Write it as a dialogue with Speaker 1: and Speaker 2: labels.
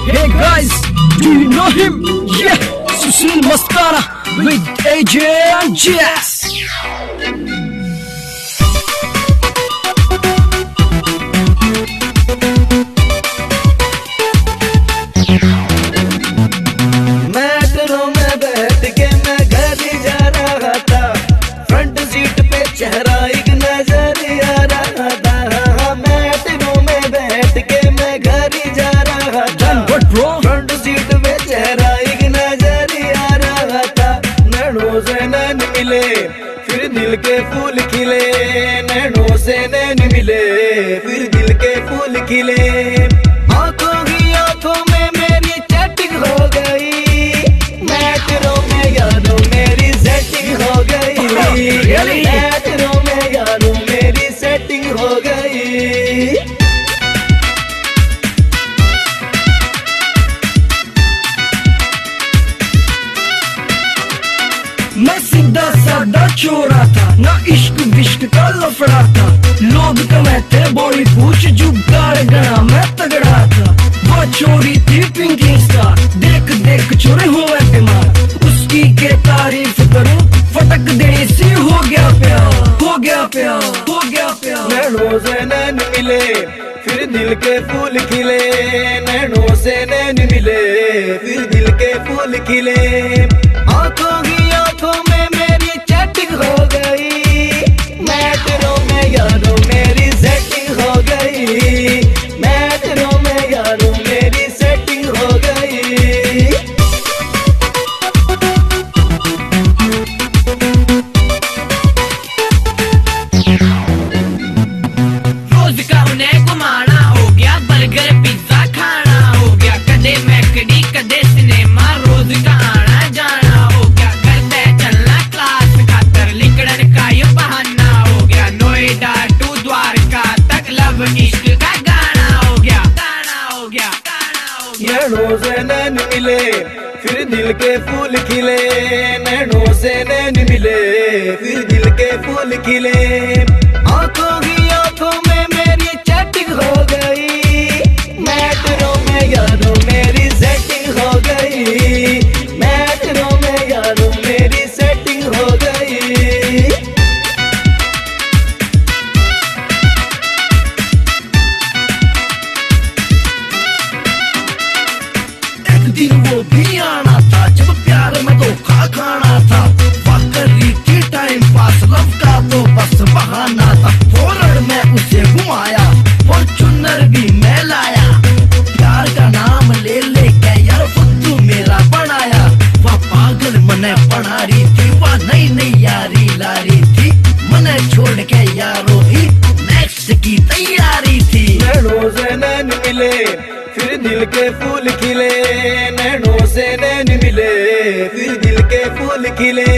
Speaker 1: Hey guys, do you know him? Yeah, Susil Mascara with AJ and Jess.
Speaker 2: Metro में बैठ के मैं घर जा रहा था, फ्रंट सीट पे चेहरा एक नजर आ रहा था। मेट्रो में बैठ के मैं घर जा रहा था, फ्रंट सीट पे चेहरा एक नजर आ रहा था। नैनों से नैन मिले फिर दिल के फूल खिले, नैनों से नैन मिले फिर दिल के फूल खिले। आंखों ही आंखों में मेरी चैटिंग हो गई, मेट्रो में यारों मेरी सेटिंग हो गई। मेट्रो में यारों मेरी सेटिंग हो गई।
Speaker 1: मैं सीधा साधा चोरा था, ना इश्क विश्क का लफड़ा था। लोग कमाते बॉडी पूछ जुगाड़ गया मैं तगड़ा था। वो चोरी थी पिंकिंग स्टार, देख देख चोरे हुए बीमार। उसकी के तारीफ करूं फटक देने से हो गया प्यार, हो गया प्यार, हो गया प्यार।
Speaker 2: नैनों से नैन मिले फिर दिल के फूल खिले, नैनों से नैन मिले फिर दिल के फूल खिले। आंखों ही आंखों में मेरी चैटिंग हो गई, मेट्रो में यारों मेरी सेटिंग हो गई। मेट्रो में यारों मेरी सेटिंग हो गई।
Speaker 3: रोज का उन्हें घुमाना हो गया, बर्गर पिज्जा खाना हो गया। कदे मैकडी कदे सिनेमा, रोज का आना जाना हो गया। घर पे चलना क्लास खातर, लिकड़न का ये बहाना हो गया। नोएडा टू द्वारका तक लव इश्क का गाना हो गया, गाना हो गया, गाना हो गया।
Speaker 2: नैनों से नैन मिले फिर दिल के फूल खिले, नैनों से नैन मिले फिर दिल के फूल खिले। आंखों ही आंखों में मेरी चैटिंग हो गई, मेट्रो में यारों मेरी सेटिंग हो गई। मेट्रो में यारों मेरी सेटिंग हो गई।
Speaker 1: एक दिन वो भी आना था जब प्यार में धोखा खाना था। वाकर थी टाइम पास, लव का तो बस बहाना था। फॉरन में उसे घुमाया, फॉर्च्यूनर भी मैं लाया। प्यार का नाम ले लेके यार फुद्दू मेरा बनाया। वह पागल मने बना रही थी, वह नई नई यारी ला रही थी। मने छोड़ के यारों ही नेक्स्ट की तैयारी थी।
Speaker 2: नैनों से नैन मिले फिर दिल के फूल खिले, नैनों से नैन मिले फिर दिल के फूल खिले।